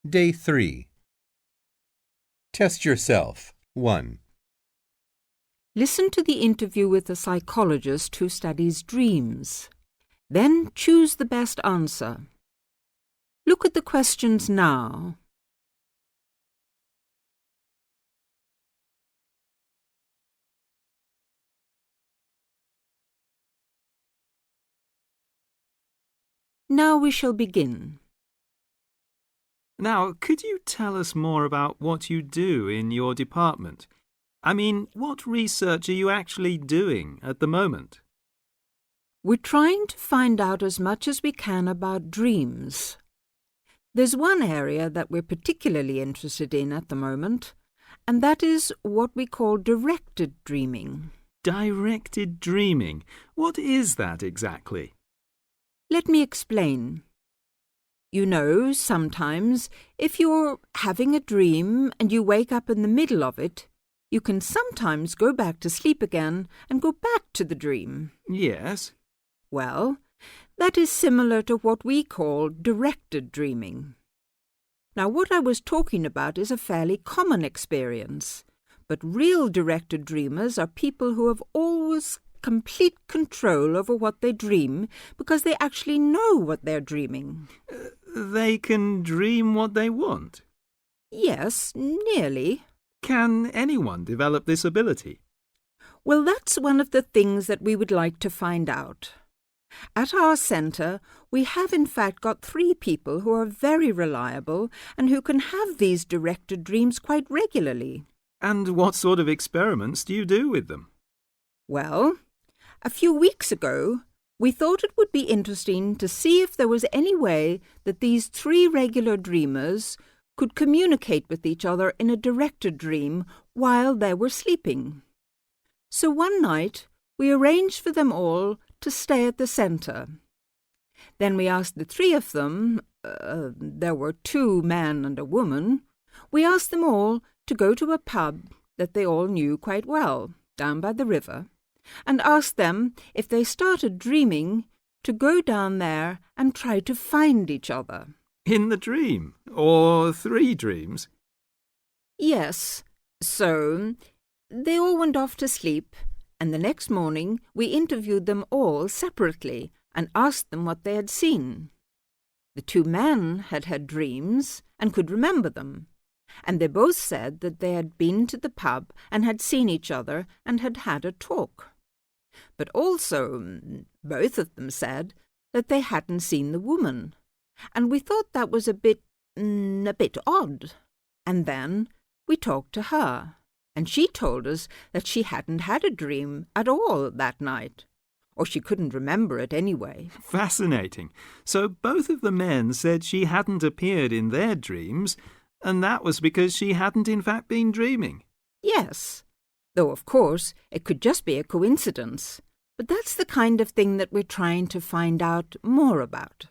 Day 3. Test yourself. 1. Listen to the interview with a psychologist who studies dreams. Then choose the best answer. Look at the questions now. Now we shall begin. Now, could you tell us more about what you do in your department? I mean, what research are you actually doing at the moment? We're trying to find out as much as we can about dreams. There's one area that we're particularly interested in at the moment, and that is what we call directed dreaming. Directed dreaming? What is that exactly? Let me explain. You know, sometimes, if you're having a dream and you wake up in the middle of it, you can sometimes go back to sleep again and go back to the dream. Yes. Well, that is similar to what we call directed dreaming. Now, what I was talking about is a fairly common experience, but real directed dreamers are people who have always complete control over what they dream because they actually know what they're dreaming. They can dream what they want? Yes, nearly. Can anyone develop this ability? Well, that's one of the things that we would like to find out. At our centre, we have in fact got 3 people who are very reliable and who can have these directed dreams quite regularly. And what sort of experiments do you do with them? Well, a few weeks ago, we thought it would be interesting to see if there was any way that these 3 regular dreamers could communicate with each other in a directed dream while they were sleeping. So one night, we arranged for them all to stay at the centre. Then we asked the 3 of them, there were 2 men and a woman, we asked them all to go to a pub that they all knew quite well, down by the river, and asked them, if they started dreaming, to go down there and try to find each other. In the dream? Or 3 dreams? Yes. So they all went off to sleep, and the next morning we interviewed them all separately and asked them what they had seen. The 2 men had had dreams and could remember them, and they both said that they had been to the pub and had seen each other and had had a talk. But also, both of them said that they hadn't seen the woman, and we thought that was a bit odd. And then we talked to her, and she told us that she hadn't had a dream at all that night, or she couldn't remember it anyway. Fascinating. So both of the men said she hadn't appeared in their dreams, and that was because she hadn't in fact been dreaming. Yes, though of course it could just be a coincidence. But that's the kind of thing that we're trying to find out more about.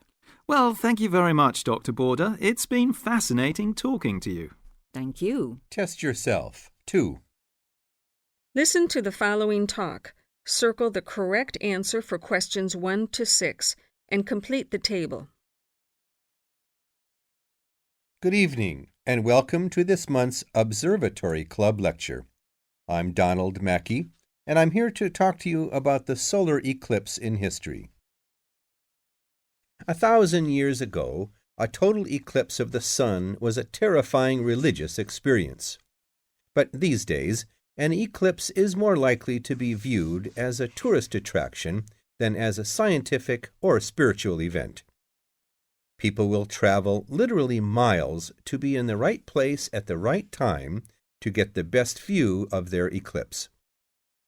Well, thank you very much, Dr. Border. It's been fascinating talking to you. Thank you. Test yourself. 2. Listen to the following talk. Circle the correct answer for questions 1 to 6 and complete the table. Good evening, and welcome to this month's Observatory Club lecture. I'm Donald Mackey, and I'm here to talk to you about the solar eclipse in history. 1,000 years ago, a total eclipse of the sun was a terrifying religious experience. But these days, an eclipse is more likely to be viewed as a tourist attraction than as a scientific or spiritual event. People will travel literally miles to be in the right place at the right time to get the best view of their eclipse.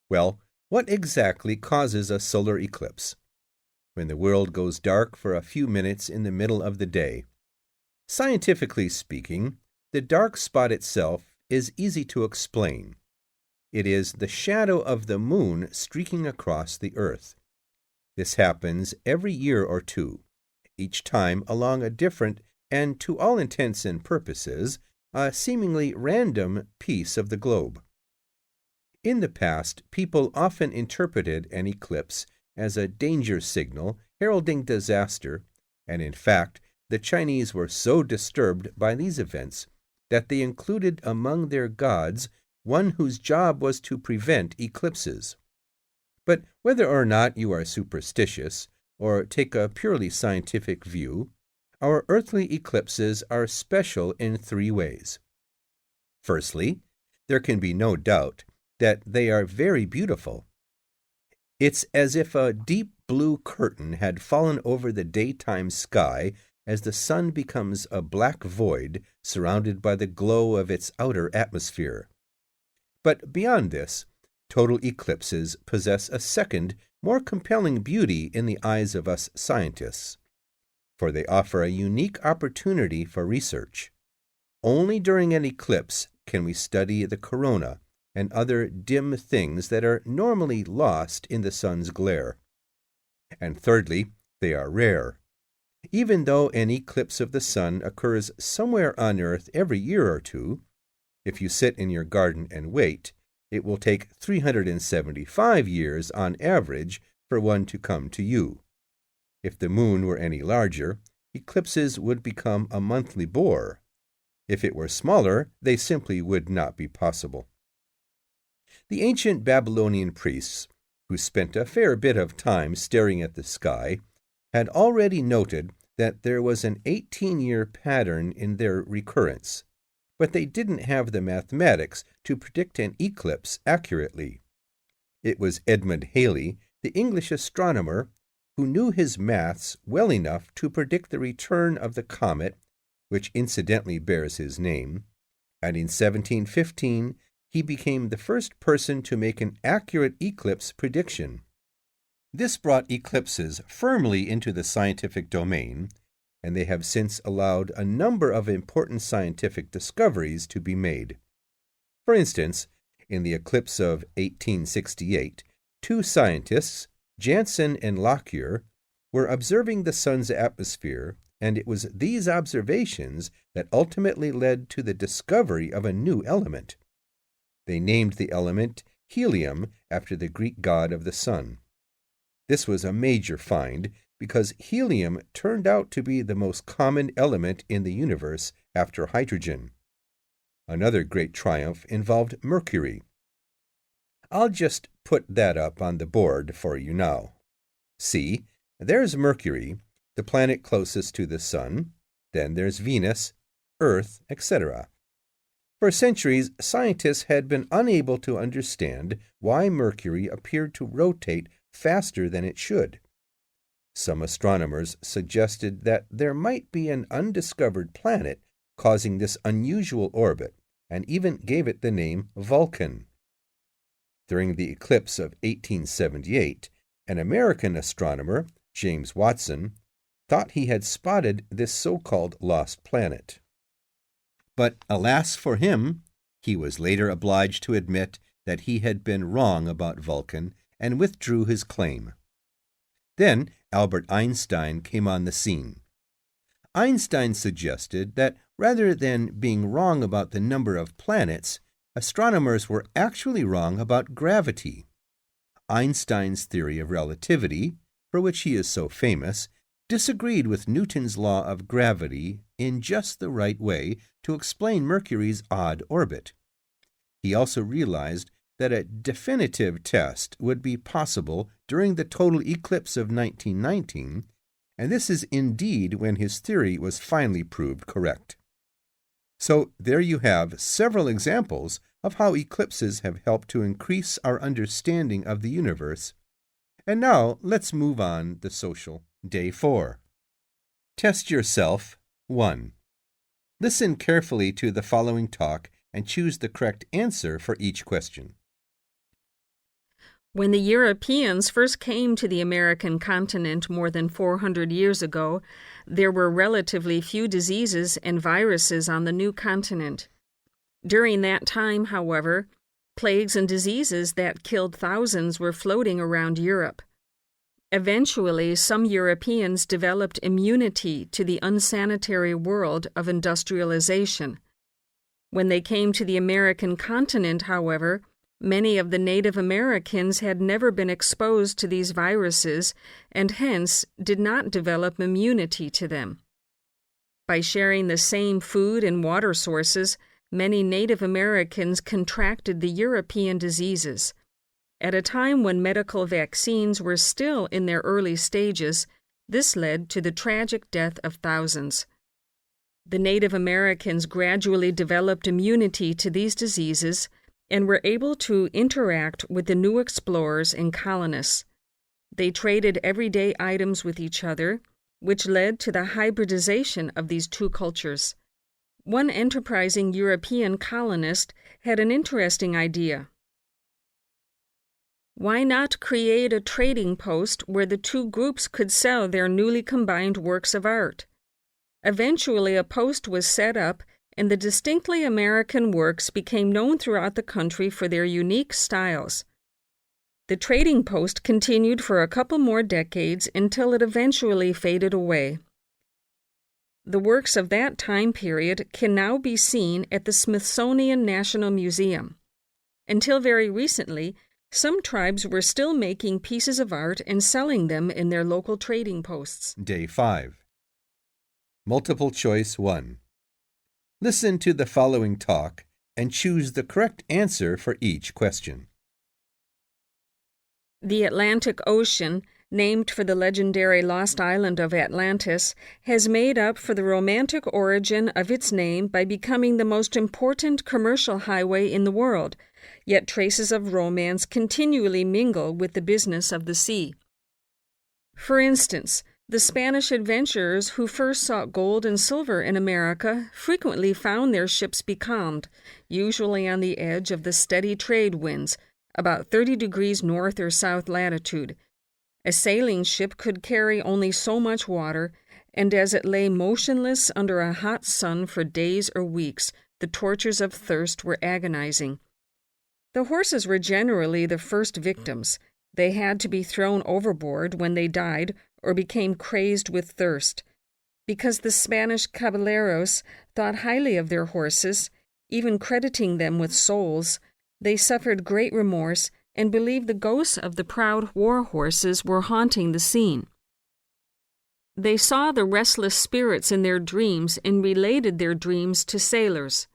Well, what exactly causes a solar eclipse? When the world goes dark for a few minutes in the middle of the day. Scientifically speaking, the dark spot itself is easy to explain. It is the shadow of the moon streaking across the earth. This happens every year or 2, each time along a different and, to all intents and purposes, a seemingly random piece of the globe. In the past, people often interpreted an eclipse as a danger signal heralding disaster, and in fact, the Chinese were so disturbed by these events that they included among their gods one whose job was to prevent eclipses. But whether or not you are superstitious or take a purely scientific view, our earthly eclipses are special in three ways. Firstly, there can be no doubt that they are very beautiful. It's as if a deep blue curtain had fallen over the daytime sky as the sun becomes a black void surrounded by the glow of its outer atmosphere. But beyond this, total eclipses possess a second, more compelling beauty in the eyes of us scientists, for they offer a unique opportunity for research. Only during an eclipse can we study the corona and other dim things that are normally lost in the sun's glare. And thirdly, they are rare. Even though an eclipse of the sun occurs somewhere on Earth every year or two, if you sit in your garden and wait, it will take 375 years on average for one to come to you. If the moon were any larger, eclipses would become a monthly bore. If it were smaller, they simply would not be possible. The ancient Babylonian priests, who spent a fair bit of time staring at the sky, had already noted that there was an 18-year pattern in their recurrence, but they didn't have the mathematics to predict an eclipse accurately. It was Edmund Halley, the English astronomer, who knew his maths well enough to predict the return of the comet, which incidentally bears his name, and in 1715 he became the first person to make an accurate eclipse prediction. This brought eclipses firmly into the scientific domain, and they have since allowed a number of important scientific discoveries to be made. For instance, in the eclipse of 1868, two scientists, Janssen and Lockyer, were observing the sun's atmosphere, and it was these observations that ultimately led to the discovery of a new element. They named the element helium after the Greek god of the sun. This was a major find because helium turned out to be the most common element in the universe after hydrogen. Another great triumph involved mercury. I'll just put that up on the board for you now. See, there's Mercury, the planet closest to the sun. Then there's Venus, Earth, etc. For centuries, scientists had been unable to understand why Mercury appeared to rotate faster than it should. Some astronomers suggested that there might be an undiscovered planet causing this unusual orbit, and even gave it the name Vulcan. During the eclipse of 1878, an American astronomer, James Watson, thought he had spotted this so-called lost planet. But alas for him, he was later obliged to admit that he had been wrong about Vulcan and withdrew his claim. Then Albert Einstein came on the scene. Einstein suggested that rather than being wrong about the number of planets, astronomers were actually wrong about gravity. Einstein's theory of relativity, for which he is so famous, disagreed with Newton's law of gravity in just the right way to explain Mercury's odd orbit. He also realized that a definitive test would be possible during the total eclipse of 1919, and this is indeed when his theory was finally proved correct. So there you have several examples of how eclipses have helped to increase our understanding of the universe. And now let's move on the social. Day 4. Test yourself. 1. Listen carefully to the following talk and choose the correct answer for each question. When the Europeans first came to the American continent more than 400 years ago, there were relatively few diseases and viruses on the new continent. During that time, however, plagues and diseases that killed thousands were floating around Europe. Eventually, some Europeans developed immunity to the unsanitary world of industrialization. When they came to the American continent, however, many of the Native Americans had never been exposed to these viruses and hence did not develop immunity to them. By sharing the same food and water sources, many Native Americans contracted the European diseases. At a time when medical vaccines were still in their early stages, this led to the tragic death of thousands. The Native Americans gradually developed immunity to these diseases and were able to interact with the new explorers and colonists. They traded everyday items with each other, which led to the hybridization of these two cultures. One enterprising European colonist had an interesting idea. Why not create a trading post where the two groups could sell their newly combined works of art? Eventually, a post was set up, and the distinctly American works became known throughout the country for their unique styles. The trading post continued for a couple more decades until it eventually faded away. The works of that time period can now be seen at the Smithsonian National Museum. Until very recently, some tribes were still making pieces of art and selling them in their local trading posts. Day 5. Multiple choice 1. Listen to the following talk and choose the correct answer for each question. The Atlantic Ocean, named for the legendary lost island of Atlantis, has made up for the romantic origin of its name by becoming the most important commercial highway in the world, yet traces of romance continually mingle with the business of the sea. For instance, the Spanish adventurers who first sought gold and silver in America frequently found their ships becalmed, usually on the edge of the steady trade winds, about 30 degrees north or south latitude. A sailing ship could carry only so much water, and as it lay motionless under a hot sun for days or weeks, the tortures of thirst were agonizing. The horses were generally the first victims. They had to be thrown overboard when they died or became crazed with thirst. Because the Spanish caballeros thought highly of their horses, even crediting them with souls, they suffered great remorse and believed the ghosts of the proud war horses were haunting the scene. They saw the restless spirits in their dreams and related their dreams to sailors.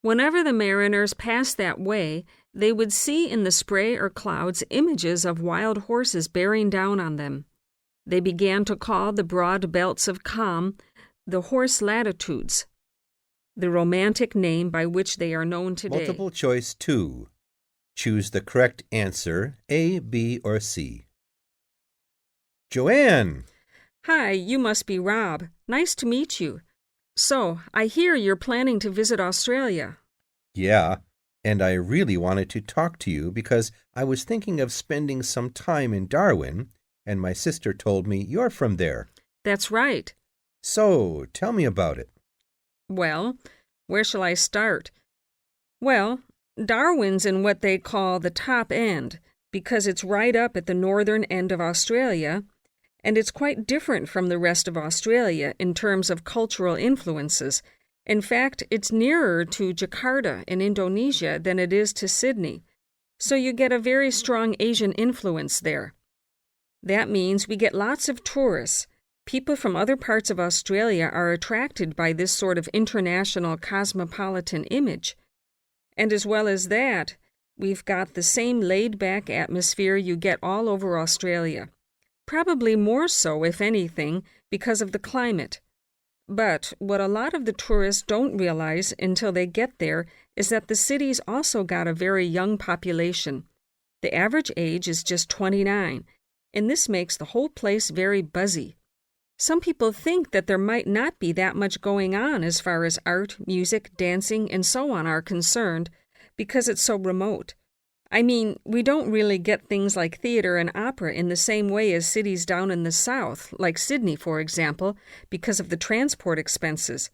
Whenever the mariners passed that way, they would see in the spray or clouds images of wild horses bearing down on them. They began to call the broad belts of calm the horse latitudes, the romantic name by which they are known today. Multiple choice 2. Choose the correct answer, A, B, or C. Joanne! Hi, you must be Rob. Nice to meet you. So, I hear you're planning to visit Australia. Yeah, and I really wanted to talk to you because I was thinking of spending some time in Darwin, and my sister told me you're from there. That's right. So, tell me about it. Well, where shall I start? Well, Darwin's in what they call the top end, because it's right up at the northern end of Australia, and it's quite different from the rest of Australia in terms of cultural influences. In fact, it's nearer to Jakarta in Indonesia than it is to Sydney, so you get a very strong Asian influence there. That means we get lots of tourists. People from other parts of Australia are attracted by this sort of international cosmopolitan image. And as well as that, we've got the same laid-back atmosphere you get all over Australia. Probably more so, if anything, because of the climate. But what a lot of the tourists don't realize until they get there is that the city's also got a very young population. The average age is just 29, and this makes the whole place very buzzy. Some people think that there might not be that much going on as far as art, music, dancing, and so on are concerned, because it's so remote. I mean, we don't really get things like theater and opera in the same way as cities down in the south, like Sydney, for example, because of the transport expenses.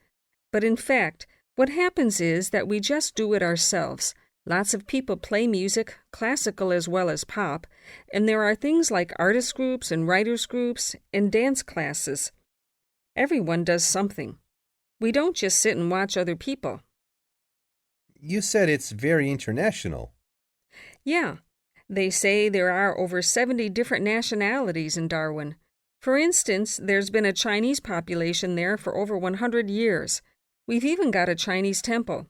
But in fact, what happens is that we just do it ourselves. Lots of people play music, classical as well as pop, and there are things like artist groups and writers groups and dance classes. Everyone does something. We don't just sit and watch other people. You said it's very international. Yeah, they say there are over 70 different nationalities in Darwin. For instance, there's been a Chinese population there for over 100 years. We've even got a Chinese temple.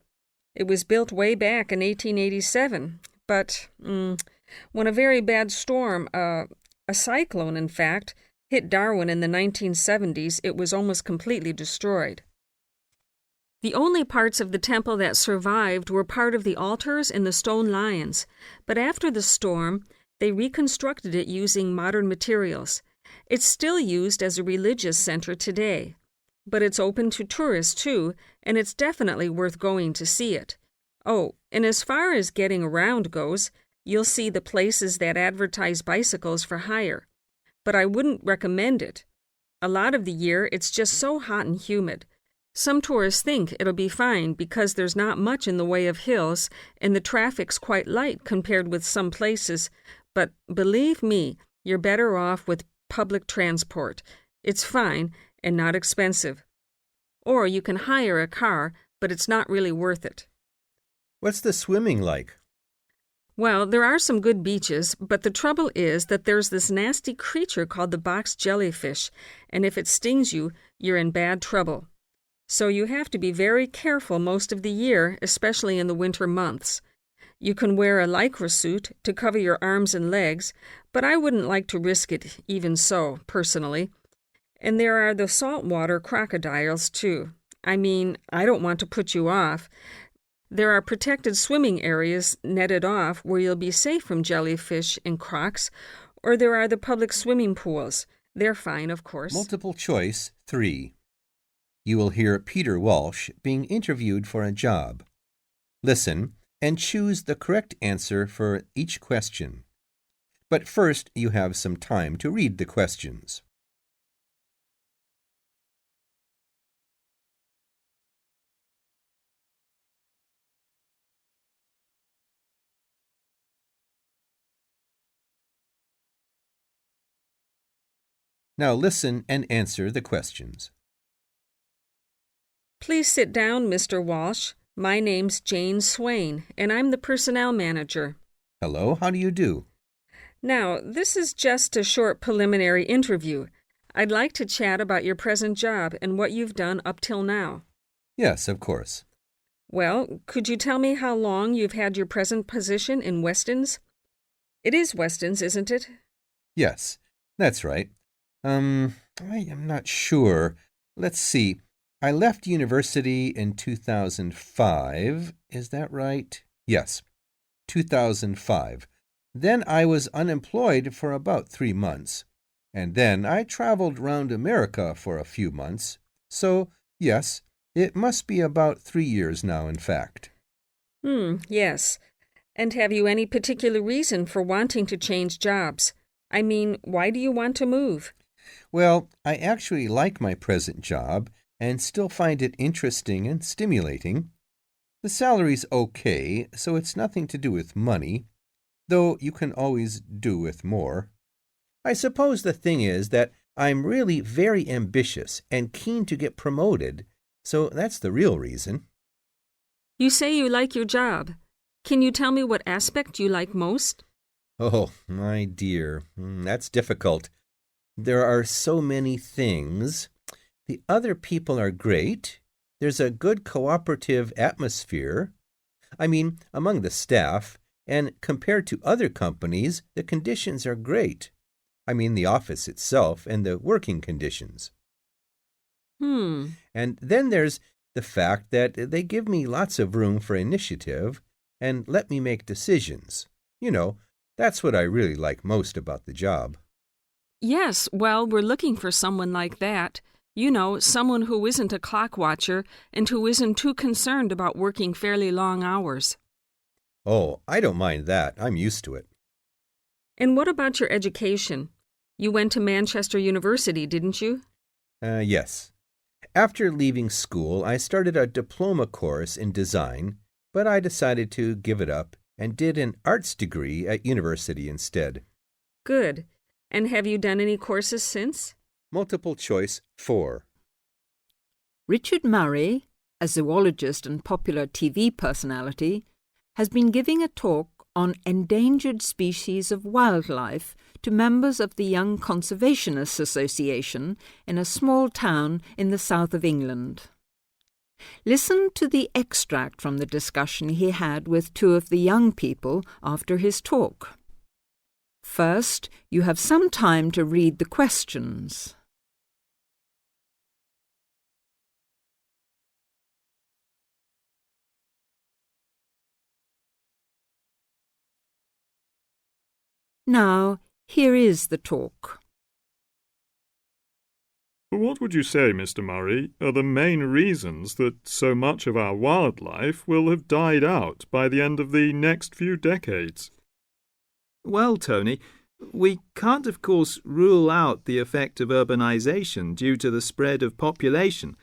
It was built way back in 1887, but when a very bad storm, a cyclone in fact, hit Darwin in the 1970s, it was almost completely destroyed. The only parts of the temple that survived were part of the altars and the stone lions, but after the storm, they reconstructed it using modern materials. It's still used as a religious center today, but it's open to tourists too, and it's definitely worth going to see it. Oh, and as far as getting around goes, you'll see the places that advertise bicycles for hire, but I wouldn't recommend it. A lot of the year, it's just so hot and humid. Some tourists think it'll be fine because there's not much in the way of hills and the traffic's quite light compared with some places, but believe me, you're better off with public transport. It's fine and not expensive. Or you can hire a car, but it's not really worth it. What's the swimming like? Well, there are some good beaches, but the trouble is that there's this nasty creature called the box jellyfish, and if it stings you, you're in bad trouble. So you have to be very careful most of the year, especially in the winter months. You can wear a lycra suit to cover your arms and legs, but I wouldn't like to risk it even so, personally. And there are the saltwater crocodiles, too. I mean, I don't want to put you off. There are protected swimming areas netted off where you'll be safe from jellyfish and crocs, or there are the public swimming pools. They're fine, of course. Multiple choice 3. You will hear Peter Walsh being interviewed for a job. Listen and choose the correct answer for each question. But first, you have some time to read the questions. Now listen and answer the questions. Please sit down, Mr. Walsh. My name's Jane Swain, and I'm the personnel manager. Hello, how do you do? Now, this is just a short preliminary interview. I'd like to chat about your present job and what you've done up till now. Yes, of course. Well, could you tell me how long you've had your present position in Weston's? It is Weston's, isn't it? Yes, that's right. I am not sure. Let's see. I left university in 2005. Is that right? Yes, 2005. Then I was unemployed for about 3 months. And then I traveled round America for a few months. So, yes, it must be about 3 years now, in fact. Yes. And have you any particular reason for wanting to change jobs? I mean, why do you want to move? Well, I actually like my present job and still find it interesting and stimulating. The salary's okay, so it's nothing to do with money, though you can always do with more. I suppose the thing is that I'm really very ambitious and keen to get promoted, so that's the real reason. You say you like your job. Can you tell me what aspect you like most? Oh, my dear, that's difficult. There are so many things. The other people are great. There's a good cooperative atmosphere. I mean, among the staff, and compared to other companies, the conditions are great. I mean, the office itself and the working conditions. And then there's the fact that they give me lots of room for initiative and let me make decisions. You know, that's what I really like most about the job. Yes, well, we're looking for someone like that. You know, someone who isn't a clock watcher and who isn't too concerned about working fairly long hours. Oh, I don't mind that. I'm used to it. And what about your education? You went to Manchester University, didn't you? Yes. After leaving school, I started a diploma course in design, but I decided to give it up and did an arts degree at university instead. Good. And have you done any courses since? Multiple choice 4. Richard Murray, a zoologist and popular TV personality, has been giving a talk on endangered species of wildlife to members of the Young Conservationists Association in a small town in the south of England. Listen to the extract from the discussion he had with two of the young people after his talk. First, you have some time to read the questions. Now, here is the talk. What would you say, Mr. Murray, are the main reasons that so much of our wildlife will have died out by the end of the next few decades? Well, Tony, we can't, of course, rule out the effect of urbanization due to the spread of population.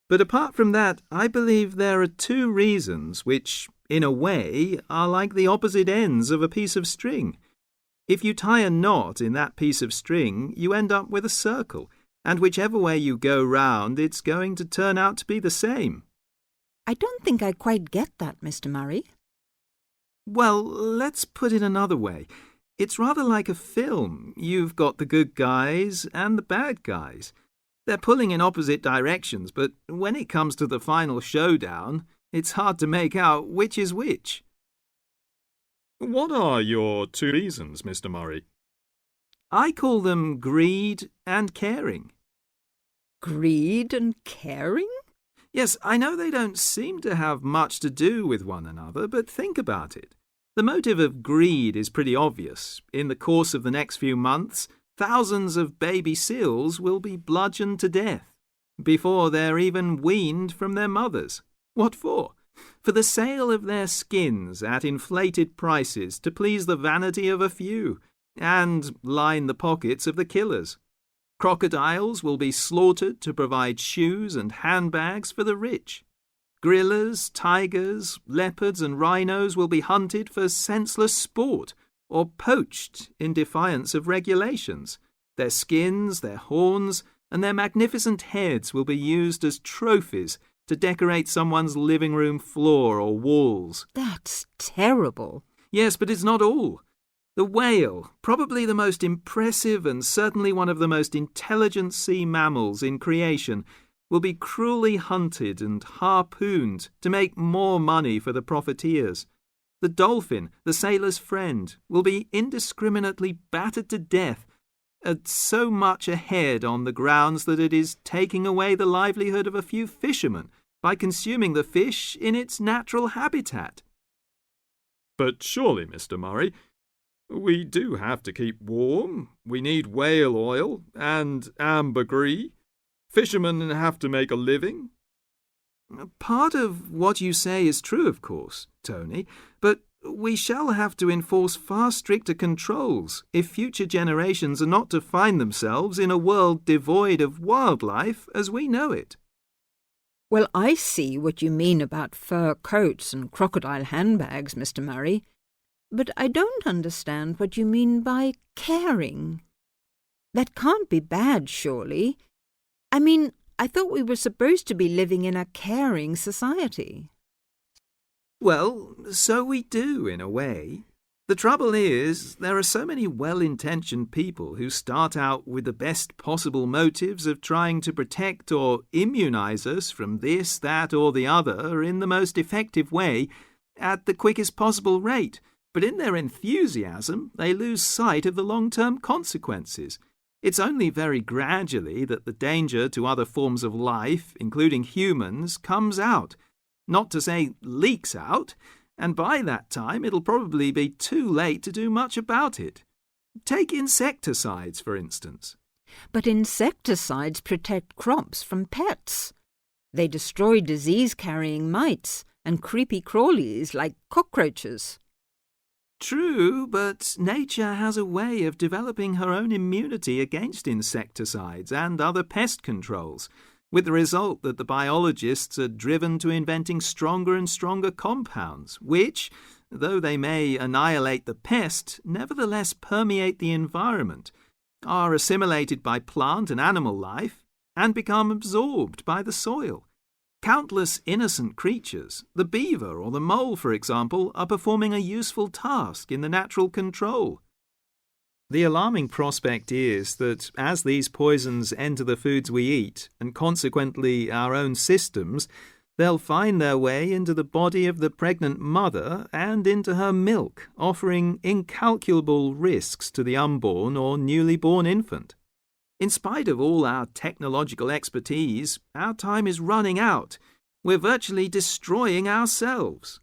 But apart from that, I believe there are two reasons which, in a way, are like the opposite ends of a piece of string. If you tie a knot in that piece of string, you end up with a circle, and whichever way you go round, it's going to turn out to be the same. I don't think I quite get that, Mr. Murray. Well, let's put it another way. It's rather like a film. You've got the good guys and the bad guys. They're pulling in opposite directions, but when it comes to the final showdown, it's hard to make out which is which. What are your two reasons, Mr. Murray? I call them greed and caring. Greed and caring? Yes, I know they don't seem to have much to do with one another, but think about it. The motive of greed is pretty obvious. In the course of the next few months, thousands of baby seals will be bludgeoned to death before they're even weaned from their mothers. What for? For the sale of their skins at inflated prices to please the vanity of a few and line the pockets of the killers. Crocodiles will be slaughtered to provide shoes and handbags for the rich. Gorillas, tigers, leopards and rhinos will be hunted for senseless sport or poached in defiance of regulations. Their skins, their horns, and their magnificent heads will be used as trophies to decorate someone's living room floor or walls. That's terrible. Yes, but it's not all. The whale, probably the most impressive and certainly one of the most intelligent sea mammals in creation, will be cruelly hunted and harpooned to make more money for the profiteers. The dolphin, the sailor's friend, will be indiscriminately battered to death at so much a head on the grounds that it is taking away the livelihood of a few fishermen by consuming the fish in its natural habitat. But surely, Mr. Murray, we do have to keep warm. We need whale oil and ambergris. Fishermen have to make a living. Part of what you say is true, of course, Tony, but we shall have to enforce far stricter controls if future generations are not to find themselves in a world devoid of wildlife as we know it. Well, I see what you mean about fur coats and crocodile handbags, Mr. Murray, but I don't understand what you mean by caring. That can't be bad, surely. I mean, I thought we were supposed to be living in a caring society. Well, so we do, in a way. The trouble is, there are so many well-intentioned people who start out with the best possible motives of trying to protect or immunize us from this, that, or the other in the most effective way, at the quickest possible rate. But in their enthusiasm, they lose sight of the long-term consequences. It's only very gradually that the danger to other forms of life, including humans, comes out. Not to say leaks out, and by that time it'll probably be too late to do much about it. Take insecticides, for instance. But insecticides protect crops from pests. They destroy disease-carrying mites and creepy crawlies like cockroaches. True, but nature has a way of developing her own immunity against insecticides and other pest controls, with the result that the biologists are driven to inventing stronger and stronger compounds, which, though they may annihilate the pest, nevertheless permeate the environment, are assimilated by plant and animal life, and become absorbed by the soil. Countless innocent creatures, the beaver or the mole, for example, are performing a useful task in the natural control. The alarming prospect is that as these poisons enter the foods we eat, and consequently our own systems, they'll find their way into the body of the pregnant mother and into her milk, offering incalculable risks to the unborn or newly born infant. In spite of all our technological expertise, our time is running out. We're virtually destroying ourselves.